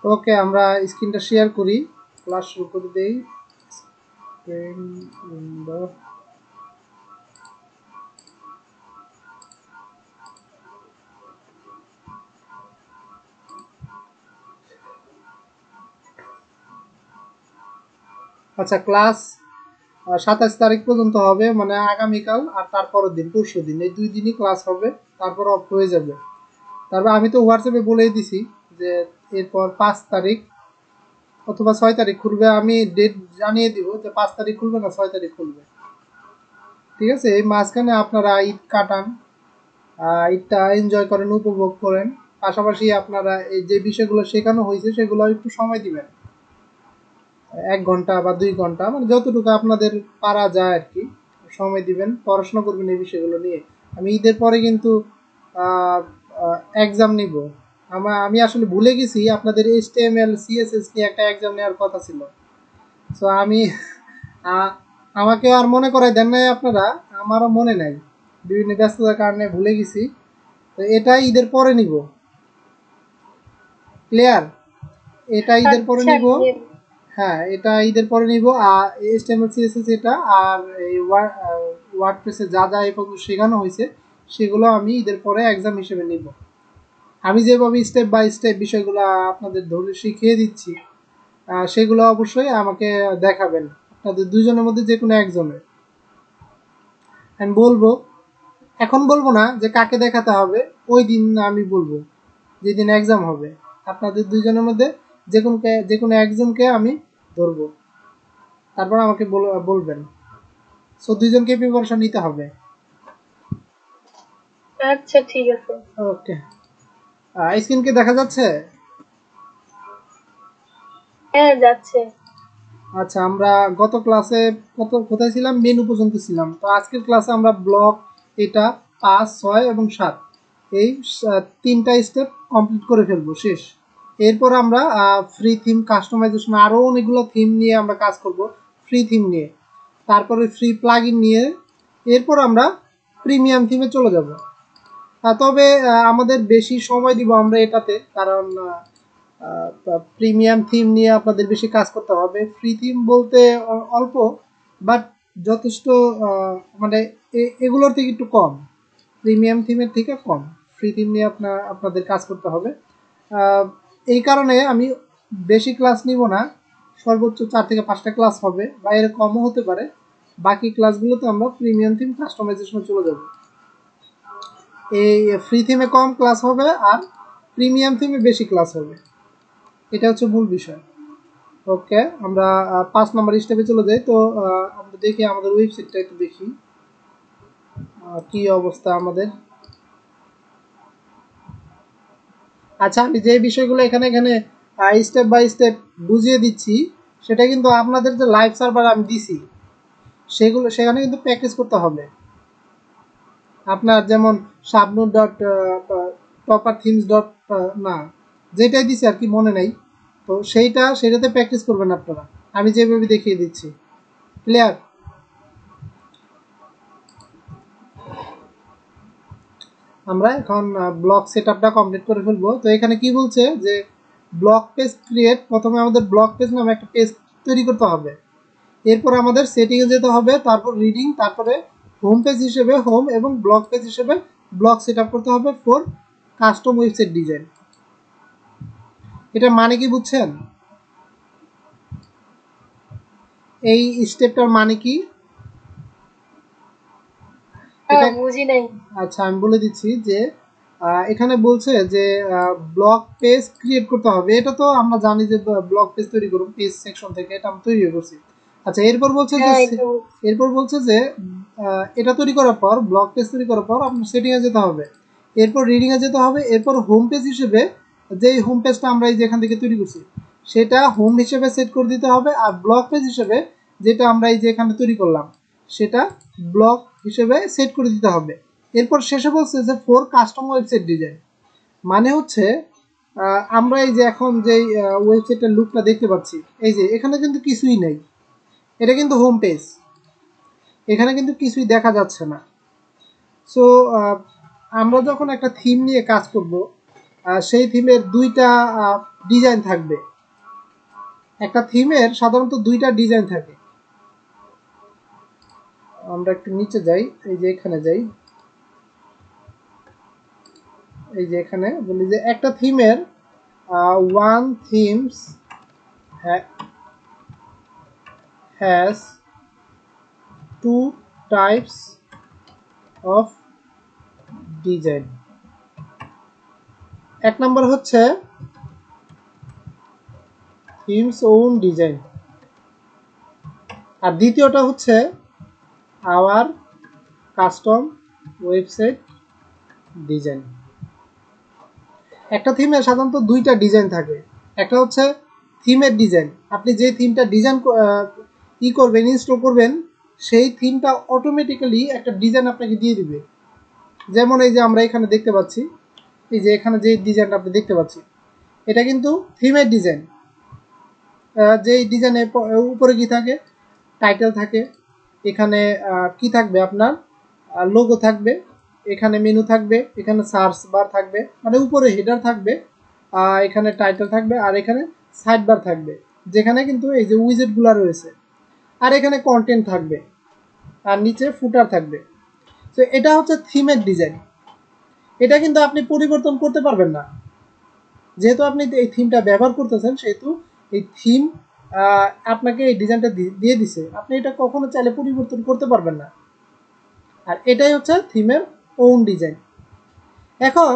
ওকে, আমরা স্ক্রিনটা শেয়ার করি, ক্লাস শুরু করে দেই। আচ্ছা, ক্লাস 27 তারিখ পর্যন্ত হবে, মানে আগামীকাল আর তারপরের দিন পরশু দিন, এই 2 দিনই ক্লাস হবে, তারপর অফ হয়ে যাবে। তারপর আমি তো হোয়াটসঅ্যাপে বলেই দিছি যে এরপর 5 তারিখ অথবা 6 তারিখ খুলবে। আমি ডেট জানিয়ে দিব যে 5 তারিখ খুলবে না 6 তারিখ খুলবে। ঠিক আছে, এই মাঝখানে আপনারা ঈদ কাটান, ঈদটা এনজয় করেন, উপভোগ করেন। পাশাপাশি আপনারা এই যে বিষয়গুলো শেখানো হয়েছে সেগুলো একটু সময় দিবেন, 1 ঘন্টা বা 2 ঘন্টা, মানে যতটুকু আপনাদের পারা যায় আর কি সময় দিবেন, পড়াশোনা করবেন এই বিষয়গুলো নিয়ে। আমি ঈদের পরে কিন্তু এক্সাম নিব। আমি আসলে ভুলে গেছি আপনাদের HTML CSS নিয়ে একটা এক্সাম নেওয়ার কথা ছিল। সো আমি আমাকে আর মনে করাই দেন নাই আপনারা, আমারও মনে নাই, বিভিন্ন ব্যস্ততার কারণে ভুলে গেছি। তো এটা ঈদের পরে নিব, ক্লিয়ার? এটা ঈদের পরে নিব। হ্যাঁ, এটা ঈদের পরে নিব। আর HTML CSS এটা আর এই ওয়ার্ডপ্রেসে যা যা এই পর্যন্ত শেখানো হয়েছে সেগুলো আমি ঈদের পরে এক্সাম হিসেবে নিব। আমি যেভাবে স্টেপ বাই স্টেপ বিষয়গুলো আপনাদের ধরে শিখিয়ে দিচ্ছি, সেগুলো অবশ্যই আমাকে দেখাবেন, আপনাদের দুজনের মধ্যে যে কোনো একজনের। আমি বলবো, এখন বলবো না যে কাকে দেখাতে হবে, ওই দিন আমি বলবো যেদিন এক্সাম হবে। আপনাদের দুজনের মধ্যে যে কোনো একজনকে আমি ধরবো, তারপর আমাকে বলবেন। সো দুইজনকে প্রিপারেশন নিতে হবে। আচ্ছা ঠিক আছে। ওকে, স্ক্রিন কি দেখা যাচ্ছে? হ্যাঁ যাচ্ছে। আচ্ছা, আমরা গত ক্লাসে কোথায় ছিলাম? মেনু পর্যন্ত ছিলাম। তো আজকের ক্লাসে আমরা ব্লক এটা 5, 6 এবং 7 এই 3টা স্টেপ কমপ্লিট করে ফেলবো, শেষ। এরপর আমরা ফ্রি থিম কাস্টমাইজেশন আরও অনেকগুলো থিম নিয়ে আমরা কাজ করব, ফ্রি থিম নিয়ে, তারপরে ফ্রি প্লাগইন নিয়ে, এরপর আমরা প্রিমিয়াম থিমে চলে যাব। তবে আমাদের বেশি সময় দিব আমরা এটাতে, কারণ প্রিমিয়াম থিম নিয়ে আপনাদের বেশি কাজ করতে হবে। ফ্রি থিম বলতে অল্প, বাট যথেষ্ট, মানে এগুলোর থেকে একটু কম, প্রিমিয়াম থিমের থেকে কম। ফ্রি থিম নিয়ে আপনাদের কাজ করতে হবে। এই কারণে আমি বেশি ক্লাস নিব না, সর্বোচ্চ 4 থেকে 5টা ক্লাস হবে, বা এর কমও হতে পারে। বাকি ক্লাসগুলোতে আমরা প্রিমিয়াম থিম কাস্টমাইজেশনে চলে যাব। এই ফ্রি থিমে কম ক্লাস হবে আর প্রিমিয়াম থিমে বেশি ক্লাস হবে, এটা হচ্ছে মূল বিষয়। ওকে, আমরা 5 নম্বর স্টেপে চলে যাই। তো আমরা দেখি আমাদের ওয়েবসাইটটা একটু দেখি কি অবস্থা আমাদের। আচ্ছা, আমি যে বিষয়গুলো এখানে স্টেপ বাই স্টেপ বুঝিয়ে দিচ্ছি, সেটা কিন্তু আপনাদের যে লাইভ সার্ভার আমি দিছি সেখানে কিন্তু প্র্যাকটিস করতে হবে। আপনার যেমন Shabnur dot topper themes dot, না, যেটাই দিছি আর কি মনে নেই, তো সেটাতে প্র্যাকটিস করবেন আপনারা, আমি যেভাবে দেখিয়ে দিচ্ছি। ক্লিয়ার? আমরা এখন ব্লক সেটআপটা কমপ্লিট করে ফেলবো। তো এখানে কি বলছে যে ব্লক পেজ ক্রিয়েট, প্রথমে আমাদের ব্লক পেজ নামে একটা পেজ তৈরি করতে হবে। এরপর আমাদের সেটিংয়ে যেতে হবে, তারপর রিডিং, তারপরে হোম পেজ হিসেবে হোম এবং ব্লক পেজ হিসেবে ব্লক সেটআপ করতে হবে ফর কাস্টম ওয়েবসাইট ডিজাইন। এটা মানে কি বুঝছেন? এই স্টেপটার মানে কি? এটা বুঝি নাই। আচ্ছা, আমি বলে দিচ্ছি যে এখানে বলছে যে ব্লগ পেজ ক্রিয়েট করতে হবে। এটা তো আমরা জানি যে ব্লগ পেজ তৈরি করব পেজ সেকশন থেকে, এটা আমি তৈরি করছি। আচ্ছা, এরপর বলছে যে এটা তৈরি করার পর, ব্লগ পেজ তৈরি করার পর আপনার সেটিংয়ে যেতে হবে, এরপর রিডিংয়ে যেতে হবে, এরপর হোম পেজ হিসেবে যেই হোম পেজটা আমরা এই যে এখান থেকে তৈরি করছি সেটা হোম হিসেবে সেট করে দিতে হবে, আর ব্লগ পেজ হিসেবে যেটা আমরা এই যে এখানে তৈরি করলাম সেটা ব্লগ হিসেবে সেট করে দিতে হবে। এরপর শেষে বলছে যে ফর কাস্টম ওয়েবসাইট ডিজাইন, মানে হচ্ছে আমরা এই যে এখন যে ওয়েবসাইটের লুকটা দেখতে পাচ্ছি, এই যে এখানে কিন্তু কিছুই নেই, এটা কিন্তু হোম পেজ, এখানে কিন্তু কিছুই দেখা যাচ্ছে না। সো আমরা যখন একটা থিম নিয়ে কাজ করব, সেই থিমের দুইটা ডিজাইন থাকবে। একটা থিমের সাধারণত দুইটা ডিজাইন থাকে। আমরা একটু নিচে যাই, এই যে এখানে যাই, এই যে এখানে বলি যে একটা থিমের one themes has two types of design। এক নম্বর হচ্ছে থিমস ওন ডিজাইন, আর দ্বিতীয়টা হচ্ছে আওয়ার কাস্টম ওয়েবসাইট ডিজাইন। একটা থিমে সাধারণত দুইটা ডিজাইন থাকে। একটা হচ্ছে থিমের ডিজাইন, আপনি যে থিমটা ডিজাইন করবেন, ইনস্টল করবেন, সেই থিমটা অটোমেটিক্যালি একটা ডিজাইন আপনাকে দিয়ে দিবে। যেমন এই যে আমরা এখানে দেখতে পাচ্ছি, এই যে এখানে যে ডিজাইনটা আপনি দেখতে পাচ্ছি, এটা কিন্তু থিমের ডিজাইন। যে ডিজাইনের উপরে কি থাকে, টাইটেল থাকে, এখানে কি থাকবে আপনার লোগো থাকবে, এখানে মেনু থাকবে, এখানে সার্চ বার থাকবে, মানে উপরে হেডার থাকবে, এখানে টাইটেল থাকবে, আর এখানে সাইড বার থাকবে যেখানে কিন্তু এই যে উইজেটগুলো রয়েছে, আর এখানে কন্টেন্ট থাকবে, আর নিচে ফুটার থাকবে। তো এটা হচ্ছে থিমের ডিজাইন। এটা কিন্তু আপনি পরিবর্তন করতে পারবেন না, যেহেতু আপনি এই থিমটা ব্যবহার করতেছেন, সেহেতু এই থিম আপনাকে এই ডিজাইনটা দিয়ে দিছে, আপনি এটা কখনো চাইলে পরিবর্তন করতে পারবেন না। আর এটাই হচ্ছে থিমের ওন ডিজাইন। এখন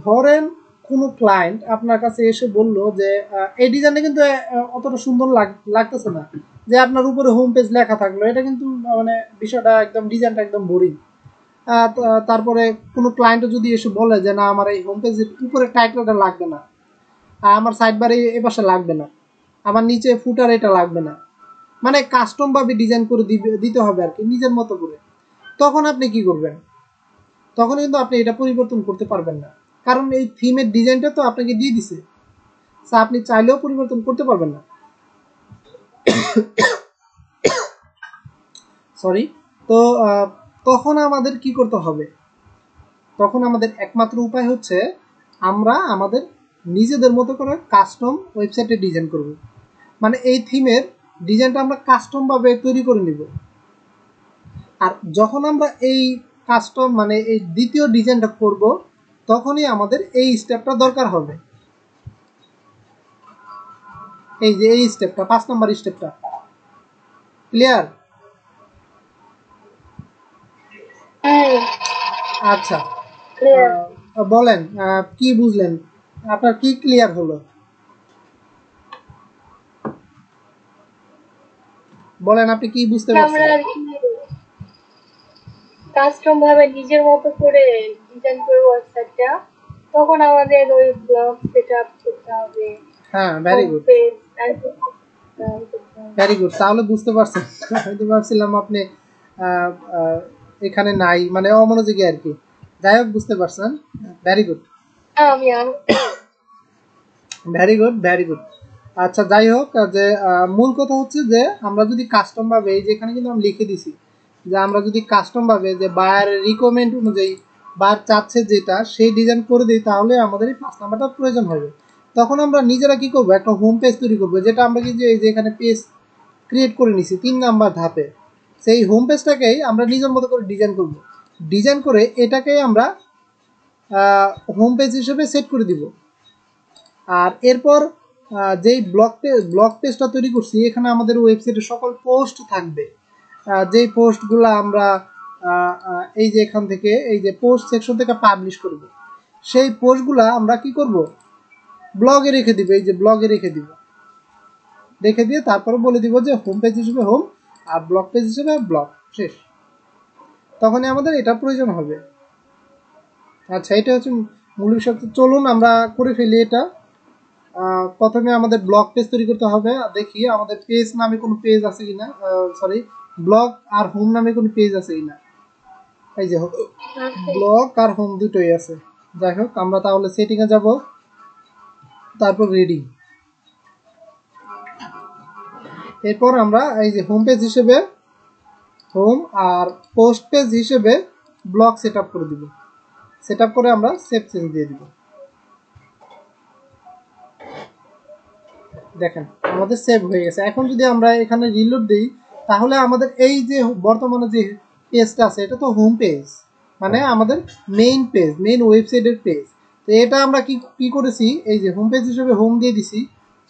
ধরেন কোনো ক্লায়েন্ট আপনার কাছে এসে বলল যে এই ডিজাইনটা কিন্তু অতটা সুন্দর লাগতেছে না, যে আপনার উপরে হোম পেজ লেখা থাকলো, এটা কিন্তু মানে বিষয়টা একদম, ডিজাইনটা একদম বোরিং। তারপরে কোনো ক্লায়েন্টও যদি এসে বলে যে না আমার এই হোম পেজের উপরে টাইটেলটা লাগবে না, আমার সাইড বারে এ পাশে লাগবে না, আমার নিচে ফুটার এটা লাগবে না, মানে কাস্টম ভাবে ডিজাইন করে দিতে হবে আর কি, নিজের মতো করে, তখন আপনি কি করবেন? তখন কিন্তু আপনি এটা পরিবর্তন করতে পারবেন না, কারণ এই থিমের ডিজাইনটা তো আপনাকে দিয়ে দিছে, আপনি চাইলেও পরিবর্তন করতে পারবেন না। সরি। তো তখন আমাদের কি করতে হবে? তখন আমাদের একমাত্র উপায় হচ্ছে আমরা আমাদের নিজেদের মতো করে কাস্টম ওয়েবসাইটে ডিজাইন করব। মানে এই থিমের ডিজাইনটা আমরা কাস্টম ভাবে তৈরি করে নিব। আর যখন আমরা এই কাস্টম মানে এই দ্বিতীয় ডিজাইনটা করব, তখনই আমাদের এই স্টেপটা দরকার হবে। এই যে এই স্টেপটা, 5 নম্বর স্টেপটা। ক্লিয়ার? আচ্ছা, বলেন কি বুঝলেন, আপনার কি ক্লিয়ার হলো? বলেন আপনি কি বুঝতে পারছেন? কাস্টম ভাবে নিজের মতো করে ডিজাইন করব ওয়েবসাইটটা, তখন আমাদের ওই ব্লগ সেটআপ করতে হবে। হ্যাঁ, ভেরি গুড, ভেরি গুড। তাহলে বুঝতে পারছেন। হয়তো ভাবছিলাম আপনি এখানে নাই, মানে অমনোযোগী আর কি। যাই হোক, বুঝতে পারছেন, very good, very good, very good. আচ্ছা, যাই হোক, যে মূল কথা হচ্ছে যে আমরা যদি কাস্টম ভাবে, এই যে এখানে কিন্তু আমি লিখে দিছি যে আমরা যদি কাস্টম ভাবে যে বায়ারের রিকোয়ারমেন্ট অনুযায়ী বায়ার চাচ্ছে যেটা, সেই ডিজাইন করে দিই, তাহলে আমাদের এই 5 নাম্বারটা প্রয়োজন হবে। তখন আমরা নিজেরা কি করবো, একটা হোম পেজ তৈরি করবো, যেটা আমরা কিন্তু এই যে এখানে পেজ ক্রিয়েট করে নিছি 3 নাম্বার ধাপে। সেই হোম পেজটাকেই আমরা নিজের মতো করে ডিজাইন করব, ডিজাইন করে এটাকেই আমরা হোম পেজ হিসেবে সেট করে দিব। আর এরপর যেই ব্লগ পেজটা তৈরি করছি, এখানে আমাদের ওয়েবসাইটে সকল পোস্ট থাকবে, যেই পোস্টগুলো আমরা এই যে এখান থেকে এই যে পোস্ট সেকশন থেকে পাবলিশ করব, সেই পোস্টগুলো আমরা কি করব, ব্লগে রেখে দিব। এই যে ব্লগে রেখে দিয়ে তারপরে বলে দিব যে হোম পেজ হিসেবে হোম, আর ব্লগ পেজ হিসেবে ব্লগ, শেষ। তখনই আমাদের এটা প্রয়োজন হবে। আচ্ছা, এটা হচ্ছে মূল বিষয়। চলুন আমরা করে ফেলি এটা। প্রথমে আমাদের ব্লগ পেজ তৈরি করতে হবে। দেখি আমাদের পেজ নামে কোনো পেজ আছে কিনা, সরি, ব্লগ আর হোম নামে কোনো পেজ আছে কিনা। এই যে ব্লগ আর হোম দুটোই আছে। যাই হোক, আমরা তাহলে সেটিংয়ে যাব, তারপর রেডি। এরপর আমরা এই যে হোম পেজ হিসেবে হোম আর পোস্ট পেজ হিসেবে ব্লগ সেট আপ করে দিব। সেট আপ করে আমরা সেভ চেঞ্জ দিয়ে দিব। দেখেন আমাদের সেভ হয়ে গেছে। এখন যদি আমরা এখানে রিলোড দিই তাহলে আমাদের এই যে বর্তমানে যে পেজটা আছে এটা তো হোম পেজ, মানে আমাদের মেইন পেজ, মেইন ওয়েবসাইটের পেজ। তো এটা আমরা কি কি করেছি, এই যে হোম পেজ হিসেবে হোম দিয়ে দিছি।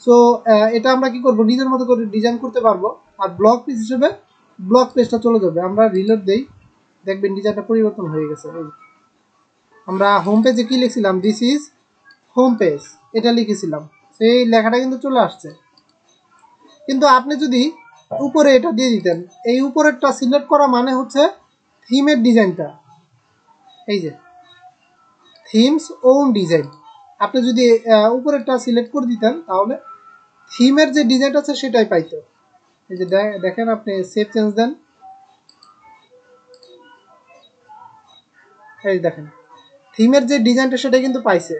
সো এটা আমরা কি করব, নিজের মতো করে ডিজাইন করতে পারবো। আর ব্লগ পেজ হিসেবে ব্লগ পেজটা চলে যাবে। আমরা রিলোড দেই, দেখবেন ডিজাইনটা পরিবর্তন হয়ে গেছে। এই আমরা হোম পেজে কি লিখছিলাম, দিস ইজ হোম পেজ, এটা লিখেছিলাম, সেই লেখাটা কিন্তু চলে আসছে। কিন্তু আপনি যদি উপরে এটা দিয়ে দিতেন, এই উপরেরটা সিলেক্ট করা মানে হচ্ছে থিমের ডিজাইনটা, এই যে থিমস ওন ডিজাইন, আপনি যদি উপরেরটা সিলেক্ট করে দিতেন তাহলে থিমের যে ডিজাইনটা আছে সেটাই পাইতো। এই যে দেখেন, আপনি সেভ চেঞ্জ দেন, এই দেখেন থিমের যে ডিজাইনটা সেটা কিন্তু পাইছে।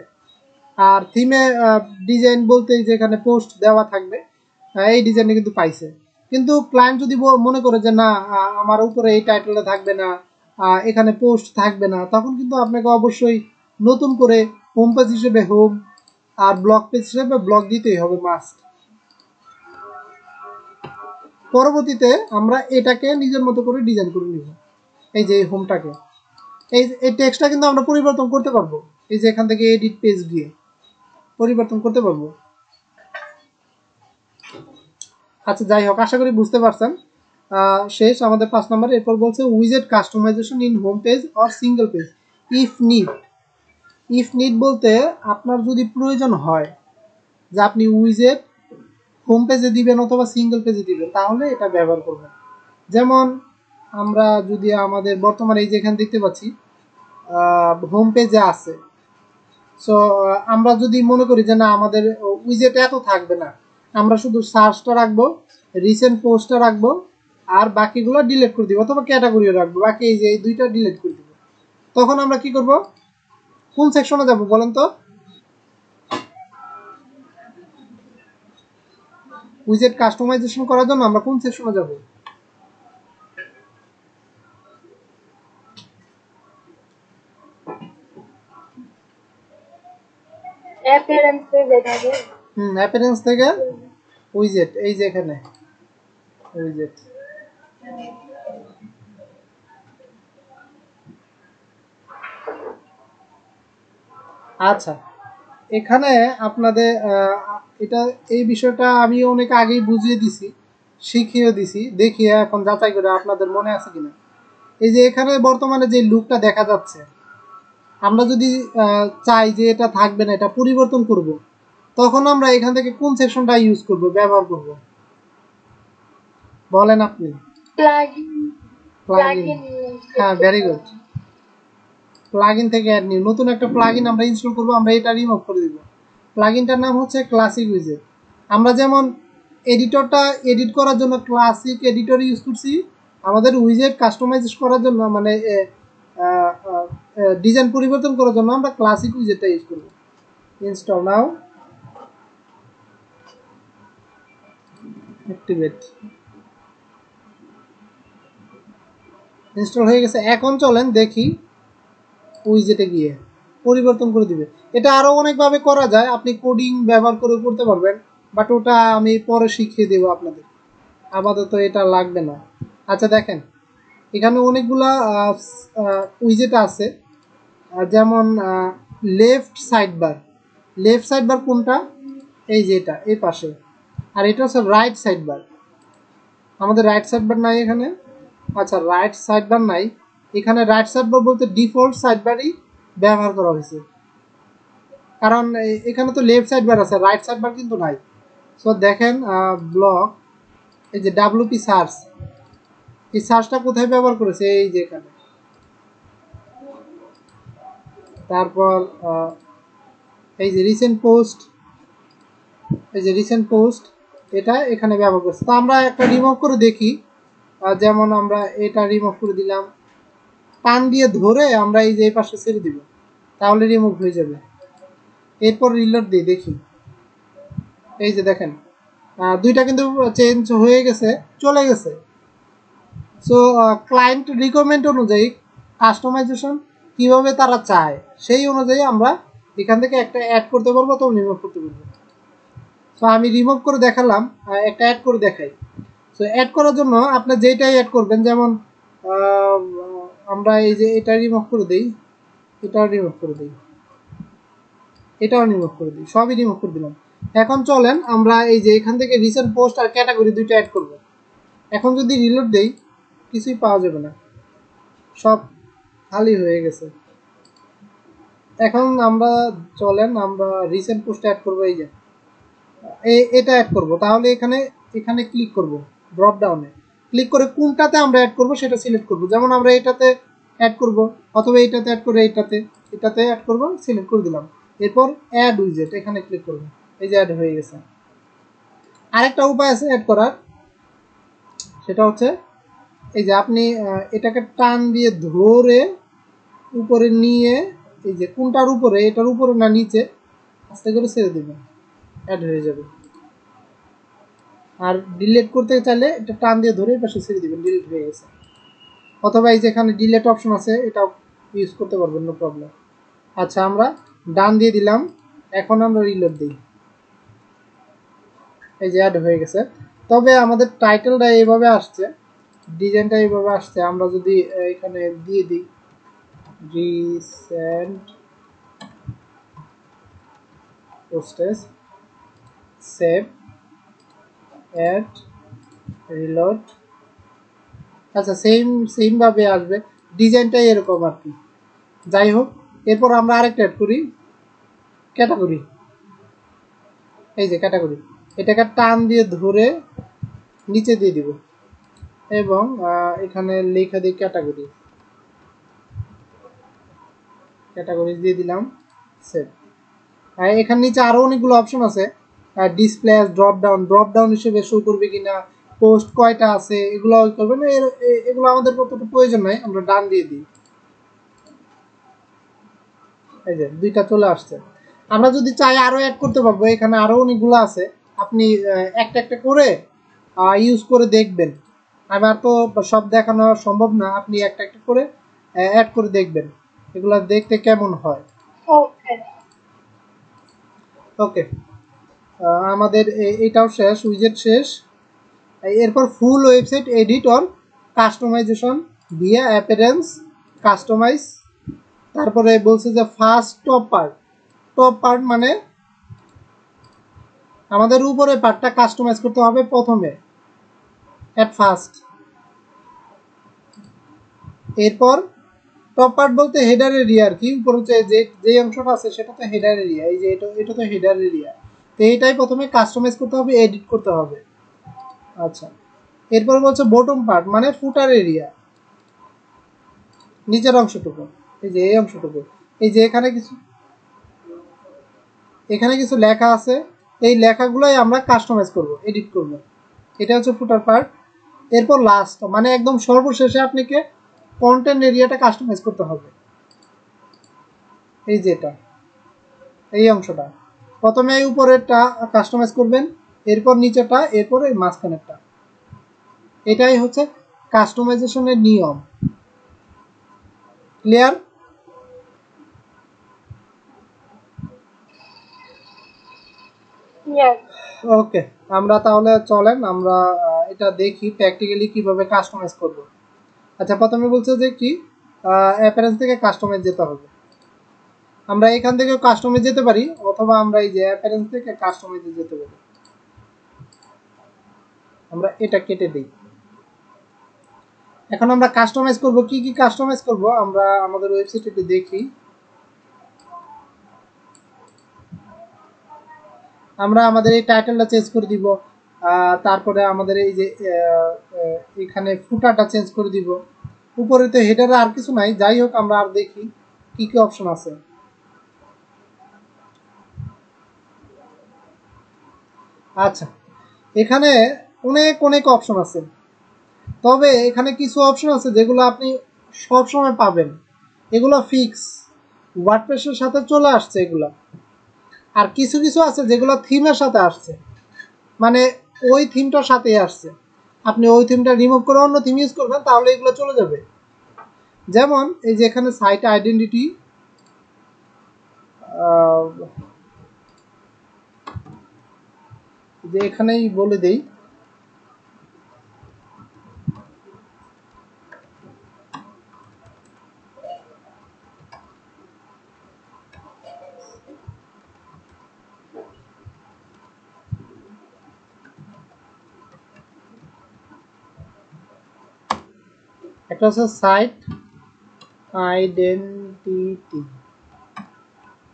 আর থিমে ডিজাইন বলতে যেখানে পোস্ট দেওয়া থাকবে এই ডিজাইনটা কিন্তু পাইছে। কিন্তু ক্লায়েন্ট যদি মনে করে যে না আমার উপরে এই টাইটেলটা থাকবে না, এখানে পোস্ট থাকবে না, তখন কিন্তু আপনাকে অবশ্যই নতুন করে হোম পেজ হিসেবে হোম আর ব্লগ পেজ হিসেবে ব্লগ দিতেই হবে মাস্ট। পরবর্তীতে আমরা এটাকে নিজের মতো করে ডিজাইন করে নিব। এই যে এই হোমটাকে, এই টেক্সটটা কিন্তু আমরা পরিবর্তন করতে পারবো। এই যে এখান থেকে এডিট পেজ দিয়ে পরিবর্তন করতে পারবো। আচ্ছা যাই হোক, আশা করি বুঝতে পারছেন। শেষ আমাদের 5 নম্বর। এরপর বলছে উইজেট customization in home page or single page if need. If need বলতে আপনার যদি প্রয়োজন হয় যে আপনি উইজেট হোম পেজে দিবেন অথবা সিঙ্গেল পেজে দিবেন, তাহলে এটা ব্যবহার করবেন। যেমন আমরা যদি আমাদের বর্তমানে এই যে এখানে দেখতে পাচ্ছি হোম পেজে আছে, সো আমরা যদি মনে করি যে না আমাদের উইজেট এত থাকবে না, আমরা শুধু সার্চটা রাখবো, রিসেন্ট পোস্টটা রাখবো, আর বাকিগুলো ডিলিট করে দিব অথবা ক্যাটাগরিও রাখবো, বাকি এই যে এই দুইটা ডিলিট করে দিব। তখন আমরা কি করব, কোন সেকশনে যাব বলেন তো? উইজেট কাস্টমাইজেশন করার জন্য আমরা কোন সেকশনে যাব? অ্যাপিয়ারেন্সে দেখাবে। অ্যাপিয়ারেন্স থেকে উইজেট, এই যে এখানে উইজেট। আচ্ছা, এখানে আপনাদের এটা এই বিষয়টা আমি অনেক আগেই বুঝিয়ে দিছি, শিখিয়ে দিছি, দেখিয়ে এখন যাচাই করে আপনাদের মনে আছে কিনা। এই যে এখানে বর্তমানে যে লুকটা দেখা যাচ্ছে, আমরা যদি চাই যে এটা থাকবে না, এটা পরিবর্তন করব, তখন আমরা এখান থেকে কোন সেকশনটা ইউজ করব, ব্যবহার করব বলেন আপনি? প্লাগইন। হ্যাঁ, ভেরি গুড। প্লাগইন থেকে অ্যাড নিউ, নতুন একটা প্লাগইন আমরা ইনস্টল করব, আমরা এটা রিমুভ করে দিব। প্লাগইনটার নাম হচ্ছে ক্লাসিক উইজেট। আমরা যেমন এডিটরটা এডিট করার জন্য ক্লাসিক এডিটর ইউজ করছি, আমাদের উইজেট কাস্টমাইজ করার জন্য মানে ডিজাইন পরিবর্তন করার জন্য আমরা ক্লাসিক উইজেটটা ইউজ করব। ইনস্টল নাও, অ্যাক্টিভেট। ইনস্টল হয়ে গেছে। এখন চলেন দেখি উইজেটে গিয়ে পরিবর্তন করে দিবে। এটা আরো অনেকভাবে করা যায়, আপনি কোডিং ব্যবহার করে করতে পারবেন, বাট ওটা আমি পরে শিখিয়ে দেবো আপনাদের, আপাতত এটা লাগবে না। আচ্ছা দেখেন, এখানে অনেকগুলা উইজেট আছে, যেমন left side bar. Left side bar কোনটা? এই যে এটা, এই পাশে। আর এটা হচ্ছে রাইট সাইড বার। আমাদের রাইট সাইড বার নাই এখানে। আচ্ছা, রাইট সাইড বার নাই এখানে। রাইট সাইড বার বলতে ডিফল্ট সাইড বারই ব্যবহার করা হয়েছে, কারণ এখানে তো লেফট সাইড বার আছে, রাইট সাইড বার কিন্তু নাই। সো দেখেন ব্লক, এই যে ডাব্লিউপি সার্চ, এই সার্চটা কোথায় ব্যবহার করেছে? এই যে এখানে। তারপর এই যে রিসেন্ট পোস্ট, এই যে রিসেন্ট পোস্ট, এটা এখানে ব্যবহার করছে। তো আমরা একটা রিমুভ করে দেখি, যেমন আমরা এটা রিমুভ করে দিলাম, টান দিয়ে ধরে আমরা এই যে এই পাশে ছেড়ে দিব, তাহলে রিমুভ হয়ে যাবে। এরপর রিলোড দিয়ে দেখি, এই যে দেখেন দুইটা কিন্তু চেঞ্জ হয়ে গেছে, চলে গেছে। সো ক্লায়েন্ট রিকোয়ারমেন্ট অনুযায়ী কাস্টমাইজেশন কিভাবে তারা চায় সেই অনুযায়ী আমরা এখান থেকে একটা অ্যাড করতে পারবো, তো রিমুভ করতে পারবো। সো আমি রিমুভ করে দেখালাম, একটা অ্যাড করে দেখাই। সো অ্যাড করার জন্য আপনি যেটাই অ্যাড করবেন, যেমন আমরা এই যে এটা রিমুভ করে দিই, এটাও রিমুভ করে দিই, এটাও রিমুভ করে দিই, সবই রিমুভ করে দিলাম। এখন চলেন আমরা এই যে এখান থেকে রিসেন্ট পোস্ট আর ক্যাটাগরি দুইটা অ্যাড করব। এখন যদি রিলোড দেই কিছুই পাওয়া যাবে না, সব খালি হয়ে গেছে। এখন আমরা চলেন আমরা রিসেন্ট পোস্ট অ্যাড করব, এই যে এটা অ্যাড করব। তাহলে এখানে এখানে ক্লিক করব, ড্রপ ডাউনে ক্লিক করে কোনটাতে আমরা অ্যাড করব সেটা সিলেক্ট করব। যেমন আমরা এটাতে অ্যাড করব, অথবা এটাতে অ্যাড করে এটাতে অ্যাড করব, সিলেক্ট করে দিলাম। এরপর অ্যাড উইজেট এখানে ক্লিক করব, এই যে অ্যাড হয়ে গেছে। আরেকটা উপায় আছে অ্যাড করার, সেটা হচ্ছে এই যে আপনি এটাকে টান দিয়ে ধরে উপরে নিয়ে, এই যে কোনটার উপরে, এটার উপরে না নিচে, আস্তে করে ছেড়ে দেবেন, অ্যাড হয়ে যাবে। আর ডিলিট করতে চাইলে এটা টান দিয়ে ধরে পাশে ছেড়ে দিবেন, ডিলিট হয়ে গেছে। অথবা এই যে এখানে ডিলিট অপশন আছে, এটাও ইউজ করতে পারবেন, নো প্রবলেম। আচ্ছা, আমরা ডান দিয়ে দিলাম, এখন আমরা রিলোড দিই, এই যে অ্যাড হয়ে গেছে। তবে আমাদের টাইটেলটা এইভাবে আসছে, ডিজাইনটা এইভাবে আসছে। আমরা যদি এখানে দিয়ে দিই recent postage, save, add, reload, আচ্ছা সেম ভাবে আসবে, ডিজাইনটাই এরকম আর কি। যাই হোক, এরপর আমরা আরেকটা অ্যাড করি, ক্যাটাগরি। এই যে ক্যাটাগরি, এটাকে টান দিয়ে ধরে নিচে দিয়ে দিব এবং এখানে লেখা দিই ক্যাটাগরি, ক্যাটাগরি দিয়ে দিলাম, সেভ। এখানে নিচে আরো অনেকগুলো অপশন আছে, ডিসপ্লে, ড্রপ ডাউন হিসেবে শো করবে কিনা, পোস্ট কয়টা আছে এগুলো করবে না, এগুলো আমাদের কতটা প্রয়োজন নাই, আমরা ডান দিয়ে দিই। এই যে দুইটা চলে আসছে। আমরা যদি চাই আরো অ্যাড করতে পারবো, এখানে আরো অনেকগুলো আছে, আপনি একটা একটা করে ইউজ করে দেখবেন। আমার তো সব দেখানো সম্ভব না, আপনি একটা একটা করে অ্যাড করে দেখবেন এগুলা দেখতে কেমন হয়। ওকে, আমাদের এটাও শেষ, উইজেট শেষ। এরপর full website edit or customization via appearance customize. তারপরে বলছে যে ফার্স্ট টপ পার্ট মানে আমাদের উপরে পার্টটা কাস্টমাইজ করতে হবে প্রথমে, এট ফার্স্ট। এরপর টপ পার্ট বলতে হেডার এরিয়া আর কি, উপরে যে অংশটা আছে সেটা তো হেডার এরিয়া, এই যে এটা তো হেডার এরিয়া। তো এইটাই প্রথমে কাস্টমাইজ করতে হবে, এডিট করতে হবে। আচ্ছা, এরপর বলছে বটম পার্ট মানে ফুটার এরিয়া, নিচের অংশটুকু, এই যে এই অংশটুকু, এই যে এখানে কিছু লেখা আছে, এই লেখাগুলোই আমরা কাস্টমাইজ করব, এডিট করব। এটা হচ্ছে ফুটার পার্ট। এরপর লাস্ট মানে একদম সর্বশেষে আপনাকে কন্টেন্ট এরিয়াটা কাস্টমাইজ করতে হবে, এই যে এটা, এই অংশটা প্রথমে এই উপরেরটা কাস্টমাইজ করবেন, এরপর নিচেটা, এরপর এই মাঝখানেরটা। এটাই হচ্ছে কাস্টমাইজেশনের নিয়ম। ক্লিয়ার? ওকে, আমরা তাহলে চলেন আমরা এটা দেখি প্র্যাকটিক্যালি কিভাবে কাস্টমাইজ করব। আচ্ছা, প্রথমে বলছে যে কি অ্যাপিয়ারেন্স থেকে কাস্টমাইজ যেতে হবে। আমরা এখান থেকে কাস্টমাইজ যেতে পারি, অথবা আমরা এই যে অ্যাপিয়ারেন্স থেকে কাস্টমাইজে যেতে পারি। আমরা এটা কেটে দিই। এখন আমরা কাস্টমাইজ করব, কি কি কাস্টমাইজ করব আমরা আমাদের ওয়েবসাইটে একটু দেখি। আমরা আমাদের এই টাইটেলটা চেঞ্জ করে দিব, তারপরে আমাদের এই যে এখানে ফুটারটা চেঞ্জ করে দিব। উপরে তো হেডারে আর কিছু নাই, যাই হোক আমরা আর দেখি কি কি অপশন আছে। আচ্ছা, এখানে অনেক অনেক অপশন আছে, তবে এখানে কিছু অপশন আছে যেগুলো আপনি সব সময় পাবেন, এগুলো ফিক্স, ওয়ার্ডপ্রেসের সাথে চলে আসছে এগুলো। আর কিছু কিছু আছে যেগুলো থিমের সাথে আসছে, মানে ওই থিমটার সাথেই আসছে, আপনি ওই থিমটা রিমুভ করে অন্য থিম ইউজ করবেন তাহলে এগুলো চলে যাবে। যেমন এই যে এখানে সাইট আইডেন্টিটি, যে এখানেই বলে দেই একটা হচ্ছে সাইট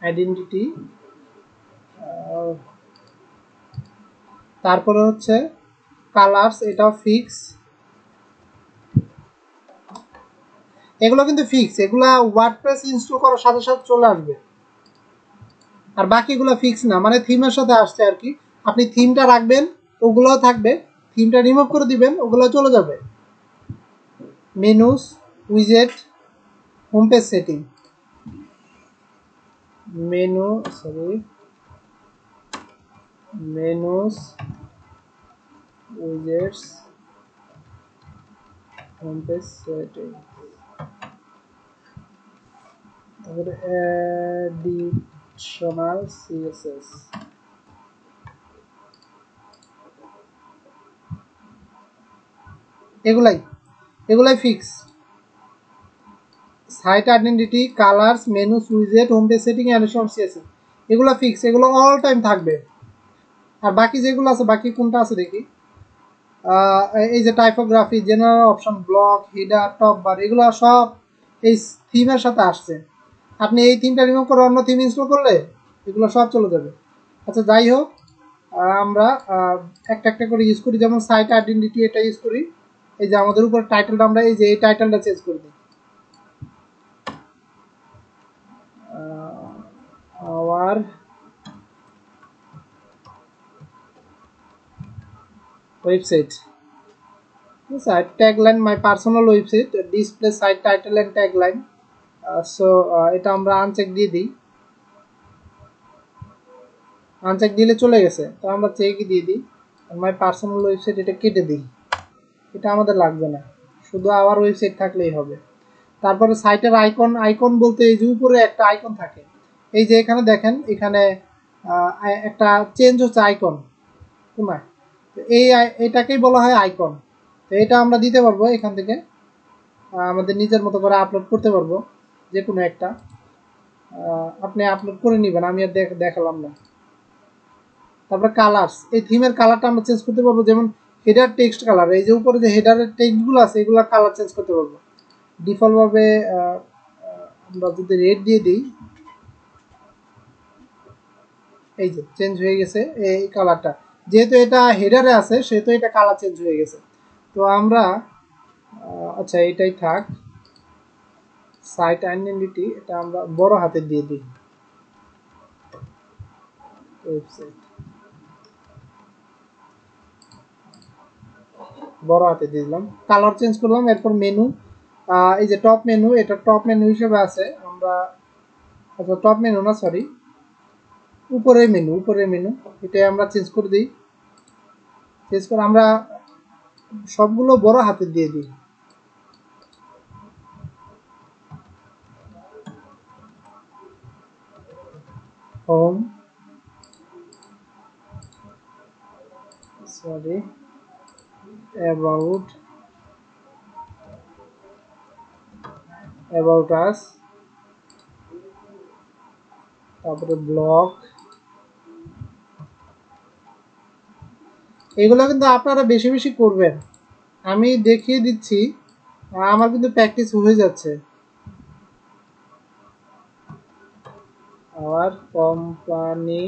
আইডেন্টিটি তারপরে হচ্ছে কালার্স, এটাও ফিক্স। এগুলো কিন্তু ফিক্স, এগুলা ওয়ার্ডপ্রেস ইনস্টল করার সাথে সাথে চলে আসবে। আর বাকিগুলো ফিক্স না, মানে থিমের সাথে আসছে আর কি। আপনি থিমটা রাখবেন, ওগুলোও থাকবে। থিমটা রিমুভ করে দিবেন, ওগুলো চলে যাবে। মেনুস, উইজেট, home page setting, menus, widgets, home page setting, তারপরে অ্যাডিশনাল সিএসএস। এগুলাই fix. Site identity, colours, menus, উইজেট, home page setting, additional CSS, এগুলো ফিক্স, এগুলো অল টাইম থাকবে। আর বাকি যেগুলো আছে, বাকি কোনটা আছে দেখি। এই যে typography, general option, block, header, top বার, এগুলো সব এই থিমের সাথে আসছে। আপনি এই থিমটা রিমুভ করে অন্য থিম ইনস্টল করলে এগুলো সব চলে যাবে। আচ্ছা যাই হোক, আমরা একটা একটা করে ইউজ করি। যেমন সাইট আইডেন্টিটি, এটা ইউজ করি। এই যে আমাদের উপর টাইটেলটা, আমরা এই যে এই টাইটেলটা চেঞ্জ করে দিই, our website, tagline, my personal website, display site title and tagline. So এটা আমরা আনচেক দিয়ে দিই। আনচেক দিলে চলে গেছে, তো আমরা চেকই দিয়ে দিই। মাই পার্সোনাল ওয়েবসাইট এটা কেটে দিই, এটা আমাদের লাগবে না, শুধু আওয়ার ওয়েবসাইট থাকলেই হবে। তারপরে সাইটের আইকন বলতে এই যে উপরে একটা আইকন থাকে, এই যে এখানে দেখেন, এখানে একটা চেঞ্জ হচ্ছে আইকন কোনায়, তো এটাকেই বলা হয় আইকন। তো এটা আমরা দিতে পারবো এখান থেকে, আমাদের নিজের মতো করে আপলোড করতে পারবো যে কোনো একটা। আপনি আপলোড করে নেবেন, আমি আর দেখালাম না। তারপরে কালার্স, এই থিমের কালারটা আমরা চেঞ্জ করতে পারবো। যেমন হেডার টেক্সট কালার, এই যে উপরে যে হেডারের টেক্সটগুলো আছে, এগুলো কালার চেঞ্জ করতে পারবো। ডিফল্টভাবে আমরা যদি রেড দিয়ে দিই, এই যে চেঞ্জ হয়ে গেছে এই কালারটা। যেহেতু এটা হেডারে আছে, সেহেতু এটা কালার চেঞ্জ হয়ে গেছে। তো আমরা আচ্ছা এটাই থাক। সাইট আইডেন্টিটি, এটা আমরা বড় হাতে দিয়ে দিই, ওয়েবসাইট বড় হাতে দিয়ে দিলাম, কালার চেঞ্জ করলাম। এরপর মেনু, এই যে টপ মেনু, এটা টপ মেনু হিসেবে আছে। আমরা আচ্ছা টপ মেনু না, সরি, উপরের মেনু, এটা আমরা চেঞ্জ করে দিই। চেঞ্জ করে আমরা সবগুলো বড় হাতে দিয়ে দিই। হোম, সরি, অ্যাবাউট আস, তারপরে ব্লগ। এগুলো কিন্তু আপনারা বেশি বেশি করবেন, আমি দেখিয়ে দিচ্ছি, আমার কিন্তু প্র্যাকটিস হয়ে যাচ্ছে। Hour company,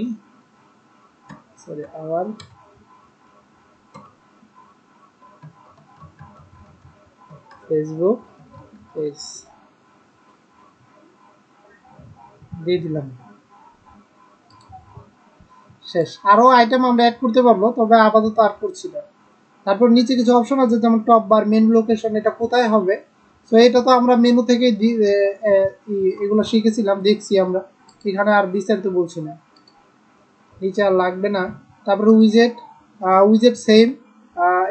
sorry, hour Facebook page দিয়ে দিলাম, শেষ। আরো আইটেম আমরা অ্যাড করতে পারবো, তবে আপাতত আর করছি না। তারপর নিচে কিছু অপশন আছে, যেমন টপ বার, মেনু লোকেশন, এটা কোথায় হবে। তো এটা তো আমরা মেনু থেকে এগুলো শিখেছিলাম, দেখছি আমরা, এখানে আর বিস্তারিত বলছি না, নিচে আর লাগবে না। তারপরে উইজেট সেম,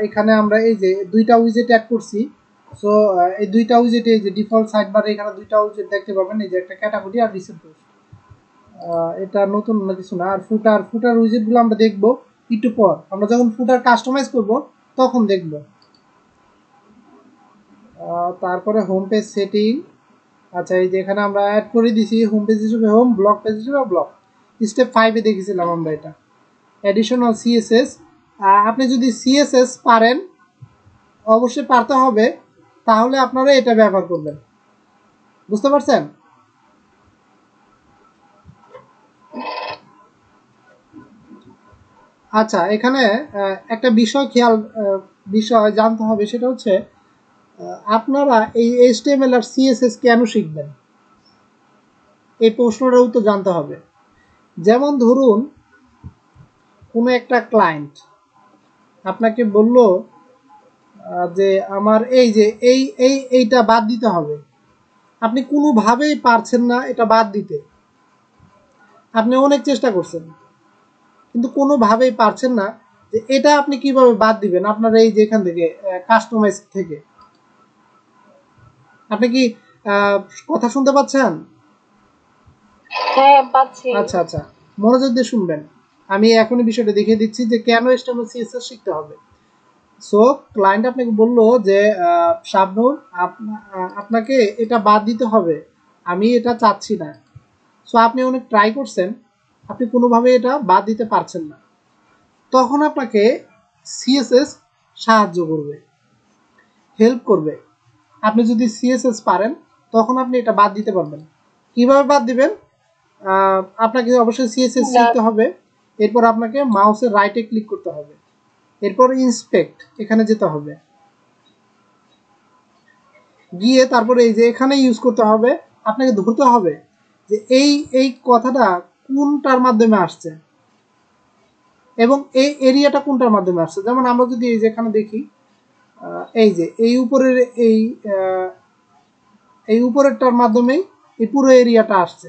এখানে আমরা এই যে দুইটা উইজেট অ্যাড করছি। সো এই দুইটা উইজেট, এই যে ডিফল্ট সাইড বারে এখানে দুইটা উইজেট দেখতে পাবেন, এই যে একটা ক্যাটাগরি আর রিসেন্ট পোস্ট। এটা নতুন না কিছু না। আর ফুটার উইজেটগুলো আমরা দেখবো একটু পর, আমরা যখন ফুটার কাস্টমাইজ করব তখন দেখব। তারপরে হোম পেজ সেটিং। আচ্ছা, এই যে এখানে আমরা অ্যাড করে দিছি হোম পেজ হিসেবে হোম, ব্লক পেজ হিসেবে ব্লক। স্টেপ 5-এ দেখেছিলাম আমরা এটা। অ্যাডিশনাল সিএসএস, আপনি যদি সিএসএস পারেন, অবশ্যই পারতে হবে, তাহলে আপনারা এটা ব্যবহার করবেন। বুঝতে পারছেন? আচ্ছা, এখানে একটা বিষয় জানতে হবে, সেটা হচ্ছে আপনারা এই এইচটিএমএল আর সিএসএস কেন শিখবেন, এই প্রশ্নটার উত্তর জানতে হবে। যেমন ধরুন কোনো একটা ক্লায়েন্ট আপনাকে বলল যে আমার এই যে এইটা বাদ দিতে হবে, আপনি কোনোভাবেই পারছেন না এটা বাদ দিতে, আপনি অনেক চেষ্টা করছেন কিন্তু কোনোভাবেই পারছেন না, যে এটা আপনি কিভাবে বাদ দিবেন আপনার এই যে এখান থেকে কাস্টমাইজ থেকে। আপনি কি কথা শুনতে পাচ্ছেন? হ্যাঁ, পাচ্ছি। আচ্ছা আচ্ছা, মনোযোগ দিয়ে শুনবেন। আমি এখনই বিষয়টা দেখিয়ে দিচ্ছি যে কেন HTML CSS শিখতে হবে। সো ক্লায়েন্ট আপনাকে বললো যে শাবনূর, আপনাকে এটা বাদ দিতে হবে, আমি এটা চাচ্ছি না। সো আপনি অনেক ট্রাই করছেন, আপনি কোনোভাবে এটা বাদ দিতে পারছেন না। তখন আপনাকে সিএসএস সাহায্য করবে, হেল্প করবে। আপনি যদি সিএসএস পারেন তখন আপনি এটা বাদ দিতে পারবেন। কিভাবে বাদ দিবেন? আপনাকে অবশ্যই সিএসএস শিখতে হবে। এরপর আপনাকে মাউসের রাইটে ক্লিক করতে হবে, এরপর ইন্সপেক্ট এখানে যেতে হবে, গিয়ে তারপরে এই যে এখানে ইউজ করতে হবে। আপনাকে ধরতে হবে যে এই কথাটা কোনটার মাধ্যমে আসছে এবং এই এরিয়াটা কোনটার মাধ্যমে আসছে। যেমন আমরা যদি এই যে এখানে দেখি, এই যে এই উপরের এই উপরেরটার মাধ্যমেই এই পুরো এরিয়াটা আসছে।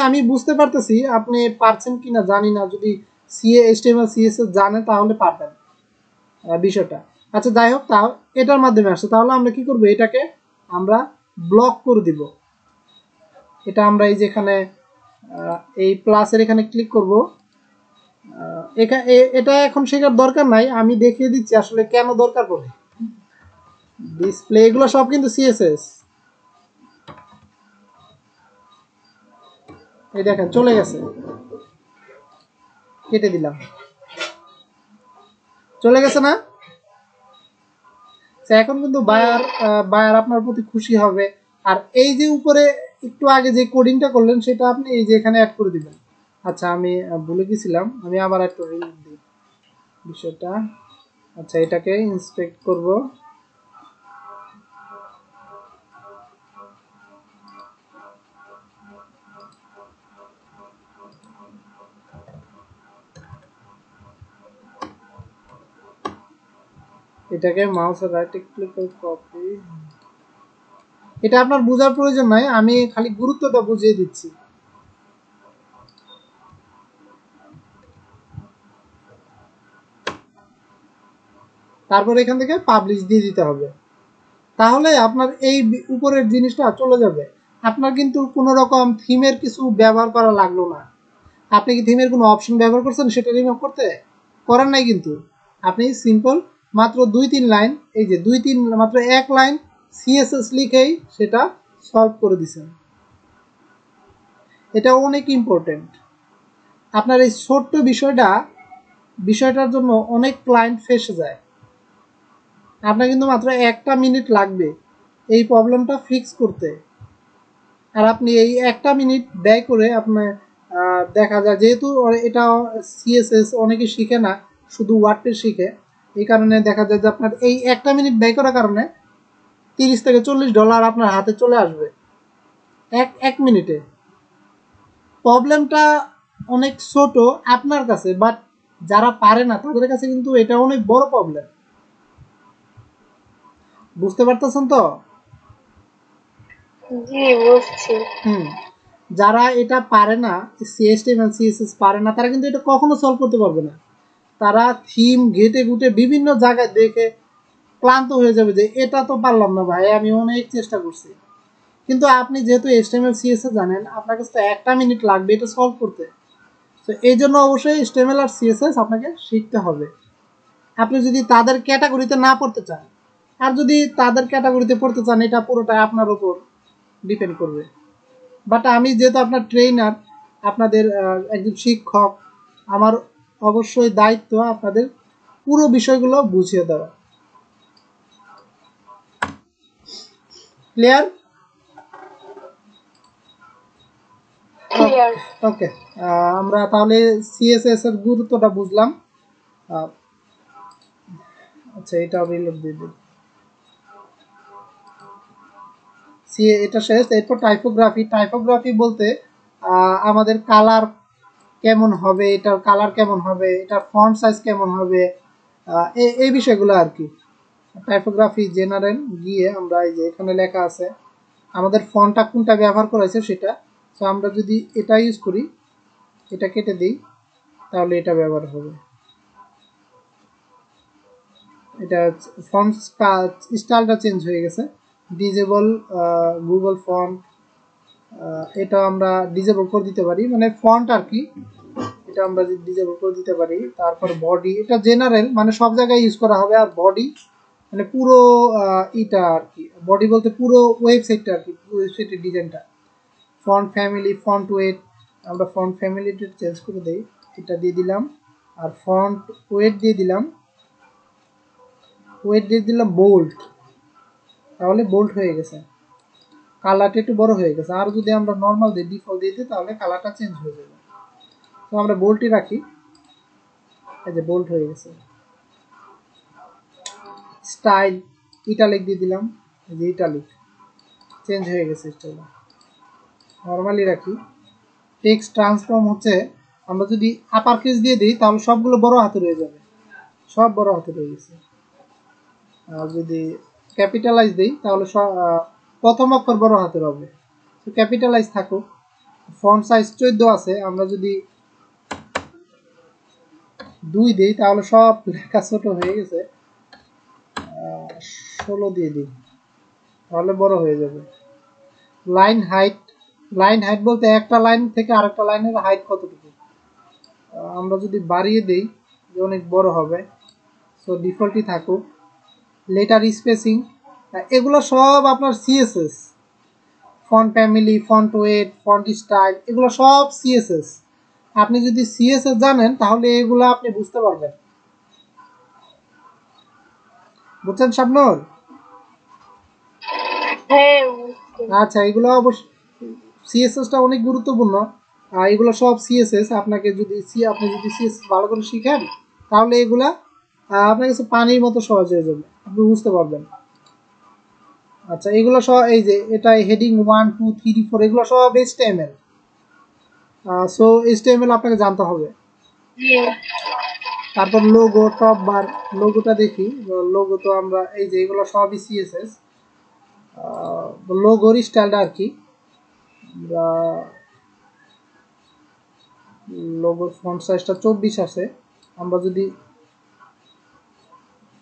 আমি বুঝতে পারতেছি, আপনি পারছেন কিনা জানি না, যদি HTML CSS জানেন তাহলে পারবেন বিষয়টা। আচ্ছা, যাই হোক, তাও এটার মাধ্যমে আসছে, তাহলে আমরা কি করব, এটাকে আমরা ব্লক করে দিব। এটা আমরা এই যে এখানে এই প্লাসের এখানে ক্লিক করব। এটা এখন শেখার দরকার নাই, আমি দেখিয়ে দিচ্ছি আসলে কেন দরকার পড়ে। ডিসপ্লে এগুলো সব কিন্তু সিএসএস। এই দেখেন চলে গেছে, কেটে দিলাম, চলে গেছে না? এখন কিন্তু বায়ার আপনার প্রতি খুশি হবে। আর এই যে উপরে একটু আগে যে কোডিংটা করলেন সেটা আপনি এই যে এখানে অ্যাড করে দিবেন। আচ্ছা, আমি ভুলে গেছিলাম, আমি আবার একটু রিলিজ দিই বিষয়টা। আচ্ছা, এটাকে ইন্সপেক্ট করব। এটাকে মাউসের রাইটে ক্লিক করে কপি। এটা আপনার বোঝার প্রয়োজন নাই, আমি খালি গুরুত্বটা বুঝিয়ে দিচ্ছি। তারপর এখান থেকে পাবলিশ দিয়ে দিতে হবে, তাহলে আপনার এই উপরের জিনিসটা চলে যাবে। আপনার কিন্তু কোনো রকম থিমের কিছু ব্যবহার করা লাগলো না। আপনি কি থিমের কোনো অপশন ব্যবহার করছেন সেটা রিমুভ করতে? করার নাই কিন্তু। আপনি সিম্পল মাত্র 2-3 লাইন, এই যে মাত্র 1 লাইন সিএসএস লিখেই সেটা সলভ করে দিছেন। এটা অনেক ইম্পর্টেন্ট। আপনার এই ছোট্ট বিষয়টার জন্য অনেক ক্লায়েন্ট ফেসে যায়। আপনার কিন্তু মাত্র 1টা মিনিট লাগবে এই প্রবলেমটা ফিক্স করতে। আর আপনি এই 1টা মিনিট ব্যয় করে আপনার দেখা যায়, যেহেতু এটা সিএসএস অনেকে শিখে না, শুধু ওয়ার্ডপ্রেস শিখে, এই কারণে দেখা যায় যে আপনার এই 1টা মিনিট ব্যয় করার কারণে $30 থেকে $40 আপনার হাতে চলে আসবে এক মিনিটে। প্রবলেমটা অনেক ছোট আপনার কাছে, বাট যারা পারে না তাদের কাছে কিন্তু এটা অনেক বড় প্রবলেম। বুঝতে পারতেছেন তো? জি, বুঝছি। যারা এটা পারে না, HTML CSS পারে না, তারা কিন্তু এটা কখনো সলভ করতে পারবে না। তারা থিম ঘেটে ঘুটে বিভিন্ন জায়গায় দেখে ক্লান্ত হয়ে যাবে যে এটা তো পারলাম না ভাই, আমি অনেক চেষ্টা করছি। কিন্তু আপনি যেহেতু HTML CSS জানেন, আপনার কাছে তো 1টা মিনিট লাগবে এটা সলভ করতে। তো এই জন্য অবশ্যই HTML আর CSS আপনাকে শিখতে হবে। আপনি যদি তাদের ক্যাটাগরিতে না পড়তে চান, আর যদি তাদের ক্যাটাগরিতে পড়তে চান, এটা পুরোটাই আপনার উপর ডিপেন্ড করবে। বাট আমি যেহেতু আপনার ট্রেনার, আপনাদের একজন শিক্ষক, আমার অবশ্যই দায়িত্ব আপনাদের পুরো বিষয়গুলো বুঝিয়ে দেওয়া। ক্লিয়ার? ক্লিয়ার। ওকে, আমরা তাহলে সিএসএস এর গুরুত্বটা বুঝলাম। আচ্ছা, এটা রিলোড দিয়ে দিই। এটা শেষ। এরপর টাইপোগ্রাফি বলতে আমাদের কালার কেমন হবে, এটার কালার কেমন হবে, এটার ফন্ট সাইজ কেমন হবে, এই বিষয়গুলো আর কি। টাইপোগ্রাফি জেনারেল গিয়ে আমরা এই যে এখানে লেখা আছে আমাদের ফন্টটা কোনটা ব্যবহার করেছে সেটা। তো আমরা যদি এটা ইউজ করি, এটা কেটে দিই, তাহলে এটা ব্যবহার হবে। এটা ফন্ট স্টাইলটা চেঞ্জ হয়ে গেছে। ডিজেবল গুগল ফন্ট, এটা আমরা ডিজেবল করে দিতে পারি, মানে ফন্ট আর কি, এটা আমরা ডিজেবল করে দিতে পারি। তারপর বডি, এটা জেনারেল, মানে সব জায়গায় ইউজ করা হবে। আর বডি মানে পুরো এটা আর কি, বডি বলতে পুরো ওয়েবসাইটটা আর কি, ওয়েবসাইটের ডিজাইনটা। ফন্ট ফ্যামিলি, ফন্ট ওয়েট, আমরা ফন্ট ফ্যামিলিটা চেঞ্জ করে দেই, এটা দিয়ে দিলাম। আর ফন্ট ওয়েট দিয়ে দিলাম, বোল্ড, তাহলে বোল্ড হয়ে গেছে। কালারটা একটু বড় হয়ে গেছে। আর যদি আমরা নর্মাল দিই, ডিফল্ট দিয়ে দিই, তাহলে কালারটা চেঞ্জ হয়ে যাবে। তো আমরা বোল্ডই রাখি, এই যে বোল্ড হয়ে গেছে। স্টাইল ইটালিক দিয়ে দিলাম, এই যে ইটালিক চেঞ্জ হয়ে গেছে। স্টাইল নর্মালি রাখি। টেক্সট ট্রান্সফর্ম হচ্ছে, আমরা যদি আপার কেস দিয়ে দিই তাহলে সবগুলো বড় হাতে রয়ে যাবে, সব বড় হাতে রয়ে গেছে। আর যদি ক্যাপিটালাইজ দিই তাহলে প্রথম অক্ষর বড় হাতের হবে, তো ক্যাপিটালাইজ থাকুক। ফন্ট সাইজ 14 আছে, আমরা যদি 2 দিই তাহলে সব লেখা ছোট হয়ে গেছে। 16 দিয়ে দিই, তাহলে বড় হয়ে যাবে। লাইন হাইট বলতে একটা লাইন থেকে আরেকটা লাইনের হাইট কতটুকু, আমরা যদি বাড়িয়ে দেই অনেক বড় হবে, সো ডিফল্টই থাকুক। লেটার স্পেসিং, এগুলো সব আপনার CSS. Font family, font wait, font style, এগুলো সব সিএসএস। আপনি যদি সিএসএস জানেন তাহলে এগুলো আপনি বুঝতে পারবেন। বুঝছেন শাবনূর? আচ্ছা, এগুলো অবশ্য সিএসএসটা অনেক গুরুত্বপূর্ণ। এগুলো সব সিএসএস। আপনাকে যদি আপনি যদি সিএসএস ভালো করে শিখেন তাহলে এগুলা আপনার কাছে পানির মতো সহজ হয়ে যাবে, আপনি বুঝতে পারবেন। আচ্ছা, এগুলো সব এই যে এটা হেডিং 1 2 3 4 এগুলো সব HTML। সো HTML আপনাকে জানতে হবে। তারপর লোগো, টপ বার, লোগোটা দেখি। লোগো তো আমরা এই যে এগুলো সবই সিএসএস। লোগোর স্টাইলটা আর কি, আমরা লোগোর ফন্ট সাইজটা 24 আছে, আমরা যদি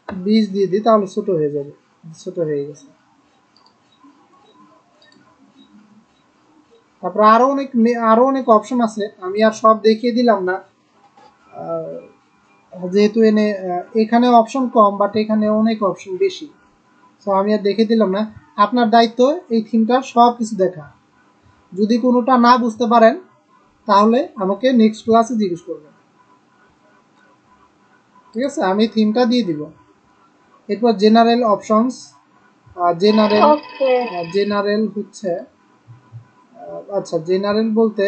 20 দিয়ে দিই তাহলে ছোট হয়ে যাবে, ছোট হয়ে গেছে। তারপর আরো অনেক অপশন আছে, আমি আর সব দেখিয়ে দিলাম না, যেহেতু এখানে অপশন কম, বাট এখানে অনেক অপশন বেশি, তো আমি আর দেখে দিলাম না। আপনার দায়িত্ব এই থিমটার সব কিছু দেখা। যদি কোনোটা না বুঝতে পারেন তাহলে আমাকে নেক্সট ক্লাসে জিজ্ঞেস করবেন, ঠিক আছে? আমি থিমটা দিয়ে দিব। এরপর জেনারেল অপশনস। জেনারেল হচ্ছে, আচ্ছা, জেনারেল বলতে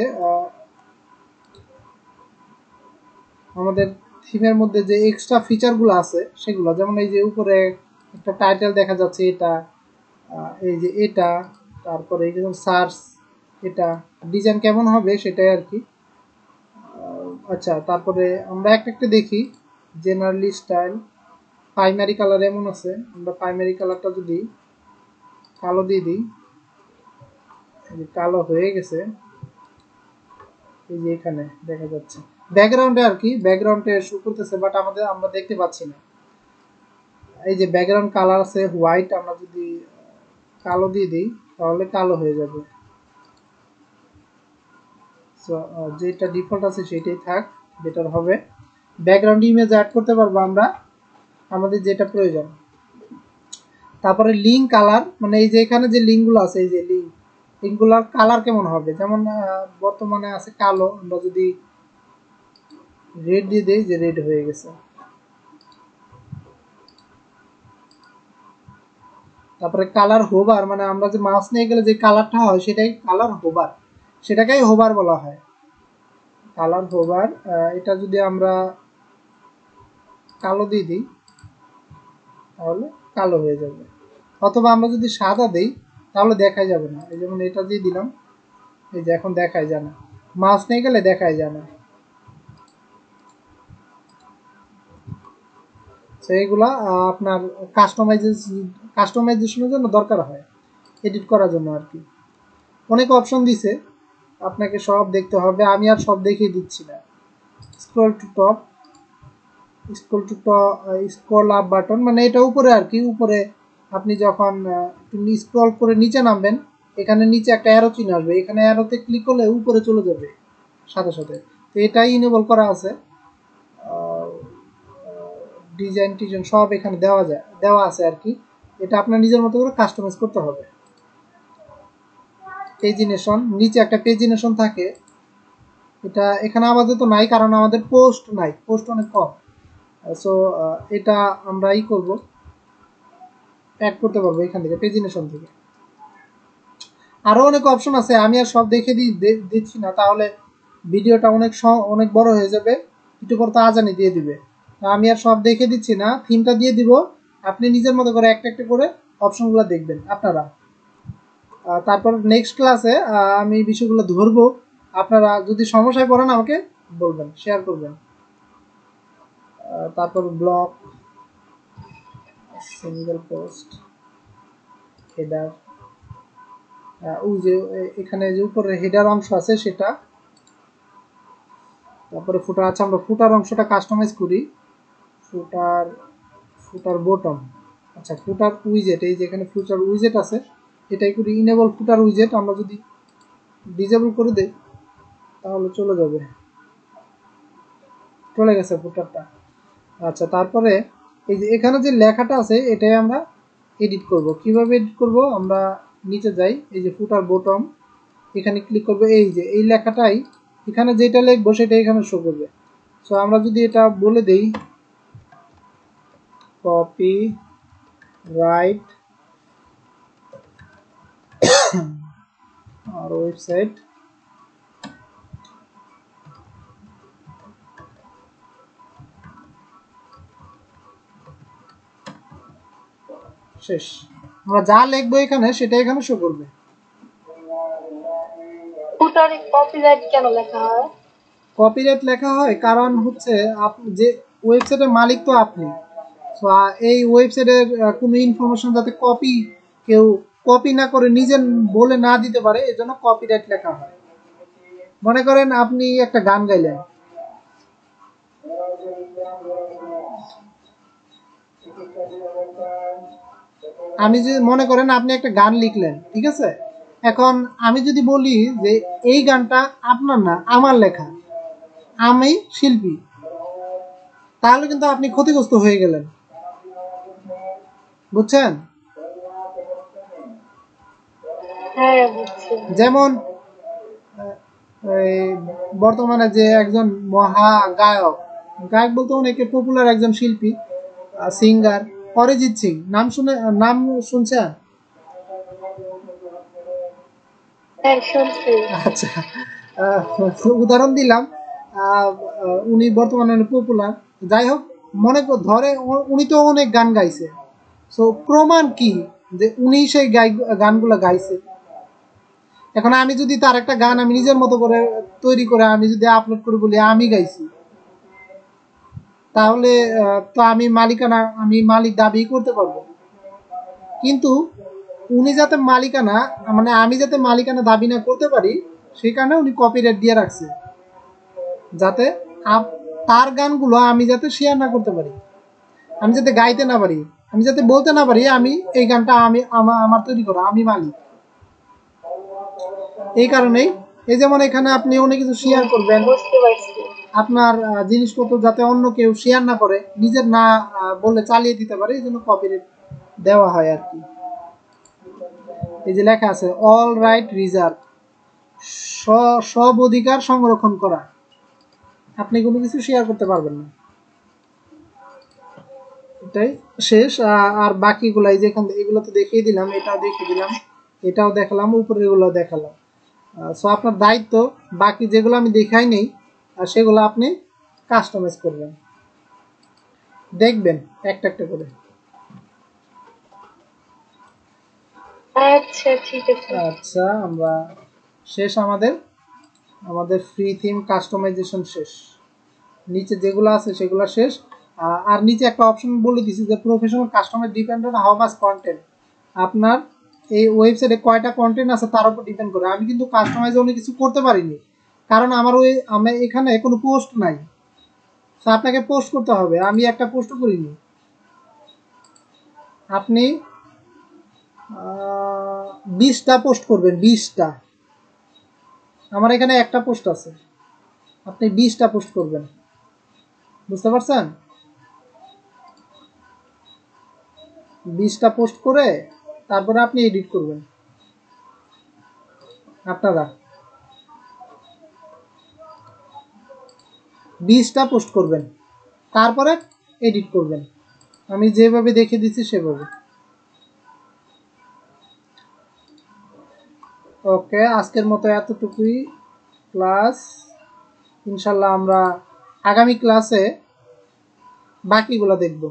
আমাদের থিমের মধ্যে যে এক্সট্রা ফিচারগুলো আছে সেগুলো, যেমন এই যে উপরে একটা টাইটেল দেখা যাচ্ছে, এটা এই যে এটা, তারপরে এই যে সার্চ, এটা ডিজাইন কেমন হবে সেটাই আর কি। আচ্ছা, তারপরে আমরা একটা দেখি। জেনারেলি স্টাইল, প্রাইমারি কালার এমন আছে, আমরা প্রাইমারি কালারটা যদি কালো দিয়ে দিই, কালো হয়ে গেছে, এই যে এখানে দেখা যাচ্ছে ব্যাকগ্রাউন্ডে আর কি, ব্যাকগ্রাউন্ডে শো করতেছে, বাট আমরা দেখতে পাচ্ছি না। এই যে ব্যাকগ্রাউন্ড কালার আছে হোয়াইট, আমরা যদি কালো দিয়ে দিই তাহলে কালো হয়ে যাবে। সো যেটা ডিফল্ট আছে সেটাই থাক, বেটার হবে। ব্যাকগ্রাউন্ড ইমেজ অ্যাড করতে পারবো আমরা আমাদের যেটা প্রয়োজন। তারপরে লিঙ্ক কালার, মানে এই যে এখানে যে লিঙ্কগুলো আছে, এই যে লিঙ্কগুলোর কালার কেমন হবে, যেমন বর্তমানে আছে কালো, আমরা যদি রেড দিয়ে দিই, যে রেড হয়ে গেছে। তারপরে কালার হোভার, মানে আমরা যে মাউস নিয়ে গেলে যে কালারটা হয় সেটাই কালার হোভার, সেটাকেই হোভার বলা হয়, কালার হোভার। এটা যদি আমরা কালো দিয়ে দিই তাহলে কালো হয়ে যাবে, অথবা আমরা যদি সাদা দিই তাহলে দেখাই যাবে না। এই যেমন এটা দিয়ে দিলাম, এই যে এখন দেখাই যায় না, মাউস নিয়ে গেলে দেখাই যায় না। তো এইগুলা আপনার কাস্টমাইজেশনের জন্য দরকার হয়, এডিট করার জন্য আর কি। অনেক অপশন দিছে, আপনাকে সব দেখতে হবে, আমি আর সব দেখিয়ে দিচ্ছি না। Scroll to top, scroll up button, মানে এটা উপরে আর কি, উপরে আপনি যখন স্ক্রল করে নিচে নামবেন, এখানে নিচে একটা অ্যারো চিহ্ন আসবে, এখানে অ্যারোতে ক্লিক করলে উপরে চলে যাবে সাথে সাথে। তো এটাই ইনেবল করা আছে। ডিজাইন টিজাইন সব এখানে দেওয়া আছে আর কি, এটা আপনার নিজের মতো করে কাস্টমাইজ করতে হবে। পেজিনেশন, নিচে একটা পেজিনেশন থাকে, এটা এখানে আপাতত নাই কারণ আমাদের পোস্ট নাই, পোস্ট অনেক কম। সো এটা আমরা করব, অ্যাড করতে পারবো এখান থেকে, পেজিনেশন থেকে। আরো অনেক অপশন আছে, আমি আর সব দেখে দিচ্ছি না, তাহলে ভিডিওটা অনেক বড় হয়ে যাবে, একটু পর তো আজানি দিয়ে দিবে। আমি আর সব দেখে দিচ্ছি না, থিমটা দিয়ে দিব, আপনি নিজের মতো করে একটা একটা করে অপশনগুলো দেখবেন আপনারা। তারপর নেক্সট ক্লাসে আমি বিষয়গুলো ধরবো, আপনারা যদি সমস্যায় পড়েন আমাকে বলবেন, শেয়ার করবেন। তারপর ব্লক, সিঙ্গেল পোস্ট, হেডার, ওই যে এখানে যে উপরে হেডার অংশ আছে সেটা, তারপরে ফুটার। আচ্ছা, আমরা ফুটার অংশটা কাস্টমাইজ করি, ফুটার বটম। আচ্ছা, ফুটার উইজেট, এই যে এখানে ফুটার উইজেট আছে, এটাই করি ইনেবল ফুটার উইজেট। আমরা যদি ডিসেবল করে দেই তাহলে চলে গেছে ফুটারটা। আচ্ছা, তারপরে এই যে এখানে যে লেখাটা আছে এটাই আমরা এডিট করব। কিভাবে এডিট করব, আমরা নিচে যাই, এই যে ফুটার বটম, এখানে ক্লিক করব, এই যে এই লেখাটাই, এখানে যেটা লিখবো সেটা এখানে শো করবে। সো আমরা যদি এটা বলে দেই কপি রাইট আর ওয়েবসাইট, শেষ। আমরা যা লিখবো এখানে সেটা এখানে শো করবে। ফুটারে কপিরাইট কেন লেখা হয়? কপিরাইট লেখা হয় কারণ হচ্ছে আপনি যে ওয়েবসাইটের মালিক তো আপনি, তো এই ওয়েবসাইটের কোনো ইনফরমেশন যাতে কেউ কপি না করে নিজে বলে না দিতে পারে, এজন্য কপিরাইট লেখা হয়। মনে করেন আপনি একটা গান গাইলেন, আমি যদি মনে করেন আপনি একটা গান লিখলেন, ঠিক আছে, এখন আমি যদি বলি যে এই গানটা আপনার না, আমার লেখা, আমি শিল্পী, তাহলে কিন্তু আপনি ক্ষতিগ্রস্ত হয়ে গেলেন, বুঝছেন? যেমন বর্তমানে যে একজন মহা গায়ক বলতে অনেকে পপুলার একজন শিল্পী, সিঙ্গার, অরিজিৎ সিং, নাম শুনছেন? আচ্ছা, উদাহরণ দিলাম, উনি বর্তমানে পপুলার। যাই হোক, ধরে উনি তো অনেক গান গাইছে, সো প্রমাণ কি যে উনি সেই গানগুলো গাইছে। এখন আমি যদি তার একটা গান আমি নিজের মতো করে তৈরি করে আমি যদি আপলোড করে বলি আমি গাইছি, তাহলে তো আমি মালিক দাবি করতে পারবো। কিন্তু উনি যাতে মালিকানা, মানে আমি যাতে মালিকানা দাবি না করতে পারি, সেই কারণে উনি কপিরাইট দিয়ে রাখছে, যাতে তার গানগুলো আমি যাতে শেয়ার না করতে পারি, আমি যাতে গাইতে না পারি, আমি যাতে বলতে না পারি আমি এই গানটা আমার তৈরি করা, আমি মালিক। এই কারণেই এই যেমন এখানে আপনি অনেক কিছু শেয়ার করবেন, বুঝতে পারছি। আপনার জিনিসপত্র যাতে অন্য কেউ শেয়ার না করে, নিজের না বলে চালিয়ে দিতে পারে, এই জন্য কপিরাইট দেওয়া হয় আর কি। এই যে লেখা আছে অল রাইট রিজার্ভ, সব অধিকার সংরক্ষণ করা, আপনি কোনো কিছু শেয়ার করতে পারবেন না। এটাই শেষ। আর বাকিগুলো এই যে এখান এগুলো তো দেখিয়ে দিলাম, এটাও দেখিয়ে দিলাম, এটাও দেখালাম, উপরে এগুলো দেখালাম। সো আপনার দায়িত্ব বাকি যেগুলো আমি দেখাই নেই সেগুলো আপনি কাস্টমাইজ করবেন, দেখবেন একটা একটা করে। আচ্ছা ঠিক আছে। আচ্ছা আমরা শেষ, আমাদের ফ্রি থিম কাস্টমাইজেশন শেষ, নিচে যেগুলো আছে সেগুলো শেষ। আর নিচে একটা অপশন বলে দিছি যে professional customer depend on how much content, আপনার এই ওয়েবসাইটে কয়টা কন্টেন্ট আছে তার উপর ডিপেন্ড করে। আমি কিন্তু কাস্টমাইজ অনেক কিছু করতে পারিনি, কারণ আমার এখানে কোনো পোস্ট নাই, তো আপনাকে পোস্ট করতে হবে, আমি একটা পোস্ট করিনি। আপনি 20টা পোস্ট করবেন, 20টা, আমার এখানে একটা পোস্ট আছে, আপনি 20টা পোস্ট করবেন, বুঝতে পারছেন? 20টা পোস্ট করে তারপরে আপনি এডিট করবেন, আপনারা 20টা পোস্ট করবেন, তারপরে এডিট করবেন, আমি যেভাবে দেখে দিচ্ছি সেভাবে। ওকে, আজকের মতো এতটুকুই ক্লাস। ইনশাল্লাহ আমরা আগামী ক্লাসে বাকিগুলো দেখব।